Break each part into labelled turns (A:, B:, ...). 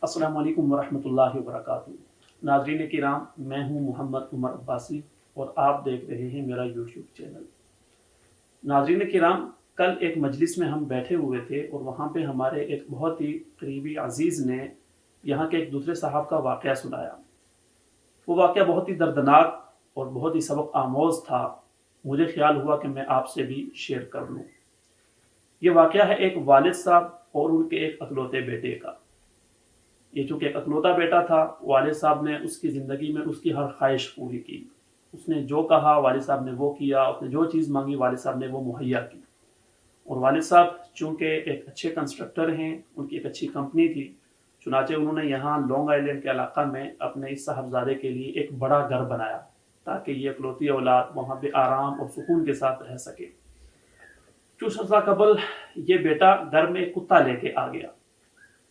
A: अस्सलाम वालेकुम वरहमतुल्लाहि वबरकातुहू। नाज़रीन किराम, मैं हूँ मोहम्मद उमर अब्बासी और आप देख रहे हैं मेरा यूट्यूब चैनल। नाज़रीन किराम, कल एक मजलिस में हम बैठे हुए थे और वहाँ पे हमारे एक बहुत ही करीबी अजीज़ ने यहाँ के एक दूसरे साहब का वाक़या सुनाया। वो वाक़या बहुत ही दर्दनाक और बहुत ही सबक आमोज़ था। मुझे ख्याल हुआ कि मैं आपसे भी शेयर कर लूँ। ये वाक़या है एक वालिद साहब और उनके एक अकलौते बेटे का। ये चूँकि एक अकलौता बेटा था, वालिद साहब ने उसकी ज़िंदगी में उसकी हर ख्वाहिश पूरी की। उसने जो कहा वालिद साहब ने वो किया, उसने जो चीज़ मांगी वालिद साहब ने वो मुहैया की। और वालिद साहब चूँकि एक अच्छे कंस्ट्रक्टर हैं, उनकी एक अच्छी कंपनी थी, चुनाचे उन्होंने यहाँ लॉन्ग आइलैंड के इलाका में अपने इस साहबजादे के लिए एक बड़ा घर बनाया ताकि ये इकलौती औलाद वहाँ पे आराम और सुकून के साथ रह सके। कुछ अर्सा कबल ये बेटा घर में एक कुत्ता लेके आ गया।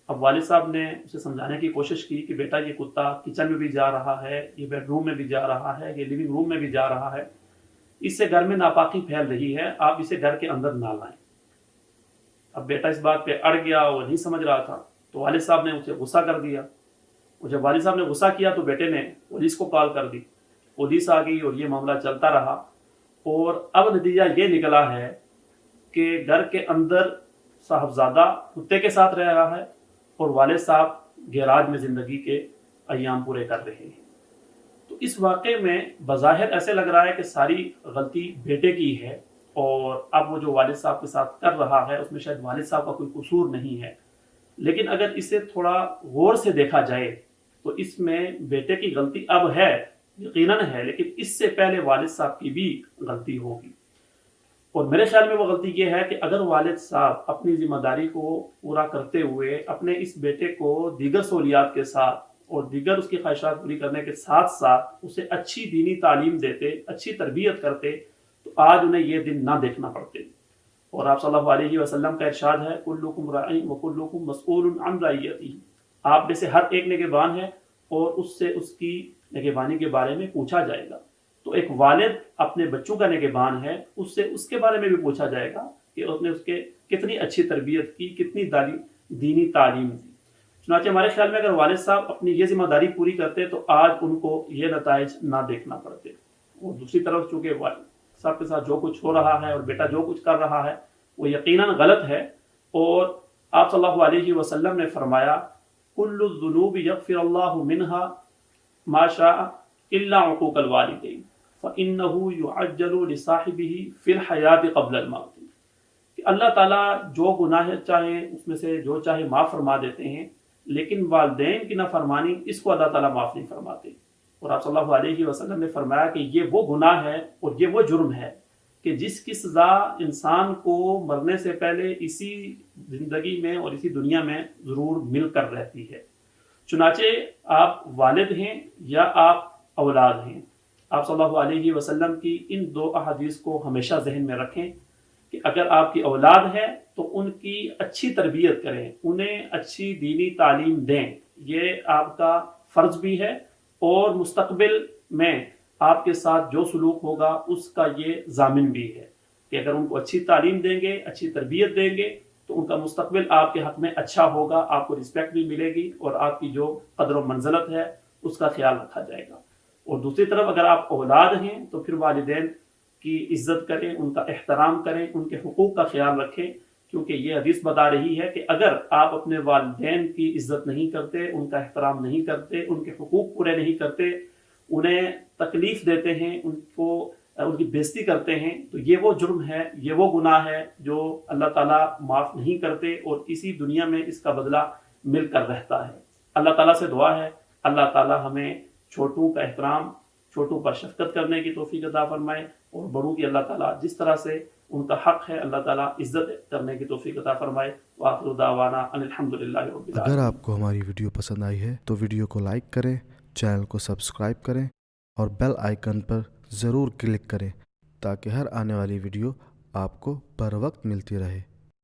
A: अब वालिद साहब ने उसे समझाने की कोशिश की कि बेटा ये कुत्ता किचन में भी जा रहा है, ये बेडरूम में भी जा रहा है, ये लिविंग रूम में भी जा रहा है, इससे घर में नापाकी फैल रही है, आप इसे घर के अंदर ना लाएं। अब बेटा इस बात पे अड़ गया, वो नहीं समझ रहा था, तो वालिद साहब ने उसे गुस्सा कर दिया। और जब वालिद साहब ने गुस्सा किया तो बेटे ने पुलिस को कॉल कर दी। पुलिस आ गई और ये मामला चलता रहा। और अब नतीजा ये निकला है कि घर के अंदर साहबजादा कुत्ते के साथ रह रहा है और वालिद साहब गैराज में ज़िंदगी के अय्याम पूरे कर रहे हैं। तो इस वाक़े में बज़ाहिर ऐसे लग रहा है कि सारी गलती बेटे की है और अब वो जो वालिद साहब के साथ कर रहा है उसमें शायद वालिद साहब का कोई कसूर नहीं है। लेकिन अगर इसे थोड़ा गौर से देखा जाए तो इसमें बेटे की गलती अब है, यकीनन है, लेकिन इससे पहले वालिद साहब की भी गलती होगी। और मेरे ख्याल में वो गलती ये है कि अगर वालिद साहब अपनी जिम्मेदारी को पूरा करते हुए अपने इस बेटे को दीगर सहूलियात के साथ और दीगर उसकी ख्वाहिशात पूरी करने के साथ साथ उसे अच्छी दीनी तालीम देते, अच्छी तरबियत करते, तो आज उन्हें ये दिन ना देखना पड़ते। और आप सल्लल्लाहु अलैहि वसल्लम का इरशाद है, कुल्लुकुम राइन व कुल्लुकुम मसऊलुन अन रइयतिही। आप में से हर एक निगहबान है और उससे उसकी निगहबानी के बारे में पूछा जाएगा। तो एक वालिद अपने बच्चों का निगहबान है, उससे उसके बारे में भी पूछा जाएगा कि उसने उसके कितनी अच्छी तरबियत की, कितनी दीनी तालीम दी। चुनांचे हमारे ख्याल में अगर वालिद साहब अपनी ये जिम्मेदारी पूरी करते तो आज उनको ये नताइज ना देखना पड़ते। और दूसरी तरफ चूँकि वालिद साहब के साथ जो कुछ हो रहा है और बेटा जो कुछ कर रहा है वो यकीनन गलत है। और आप सल्लल्लाहु अलैहि वसल्लम ने फरमाया, कुल्लु ज़ुनूबि यग़फ़िरुल्लाहु मिन्हा मा शाअ इल्ला उक़ूक़ल वालिदैन फ़इन्नहु युअज्जलु लिसाहिबिही फ़िल हयाति क़ब्लल मौत। कि अल्लाह ताला जो गुनाह चाहे उसमें से जो चाहे माफ़ फरमा देते हैं, लेकिन वालिदैन की नाफरमानी इसको अल्लाह ताला माफ़ नहीं फरमाते। और आप सल्लल्लाहु अलैहि वसल्लम ने फरमाया कि ये वो गुनाह है और ये वो जुर्म है कि जिसकी सज़ा इंसान को मरने से पहले इसी ज़िंदगी में और इसी दुनिया में ज़रूर मिल कर रहती है। चुनाचे आप वालिद हैं या आप औलाद हैं, आप सल्लल्लाहु अलैहि वसल्लम की इन दो अहादीस को हमेशा जहन में रखें कि अगर आपकी औलाद है तो उनकी अच्छी तरबियत करें, उन्हें अच्छी दीनी तालीम दें। ये आपका फ़र्ज़ भी है और मुस्तक़बिल में आपके साथ जो सलूक होगा उसका ये ज़ामिन भी है कि अगर उनको अच्छी तालीम देंगे, अच्छी तरबियत देंगे तो उनका मुस्तक़बिल आपके हक़ में अच्छा होगा, आपको रिस्पेक्ट भी मिलेगी और आपकी जो क़द्र व मंज़लत है उसका ख्याल रखा जाएगा। और दूसरी तरफ अगर आप औलाद हैं तो फिर वालिदैन की इज़्ज़त करें, उनका एहतराम करें, उनके हुकूक का ख्याल रखें, क्योंकि ये हदीस बता रही है कि अगर आप अपने वालिदैन की इज़्ज़त नहीं करते, उनका एहतराम नहीं करते, उनके हुकूक पूरे नहीं करते, उन्हें तकलीफ़ देते हैं, उनकी बेइज्जती करते हैं, तो ये वो जुर्म है, ये वो गुनाह है जो अल्लाह ताला माफ़ नहीं करते और इसी दुनिया में इसका बदला मिलकर रहता है। अल्लाह ताला से दुआ है अल्लाह ताला हमें छोटों का एहतराम, छोटों पर शफ़क़त करने की तौफ़ीक़ अता फ़रमाए और बड़ों की अल्लाह ताला जिस तरह से उनका हक़ है अल्लाह ताला इज़्ज़त करने की तौफ़ीक़ अता फ़रमाए। व आख़िरु दावाना अनिल हम्दुलिल्लाहि रब्बिल आलमीन।
B: अगर आपको हमारी वीडियो पसंद आई है तो वीडियो को लाइक करें, चैनल को सब्सक्राइब करें और बेल आइकन पर ज़रूर क्लिक करें ताकि हर आने वाली वीडियो आपको बर वक्त मिलती रहे।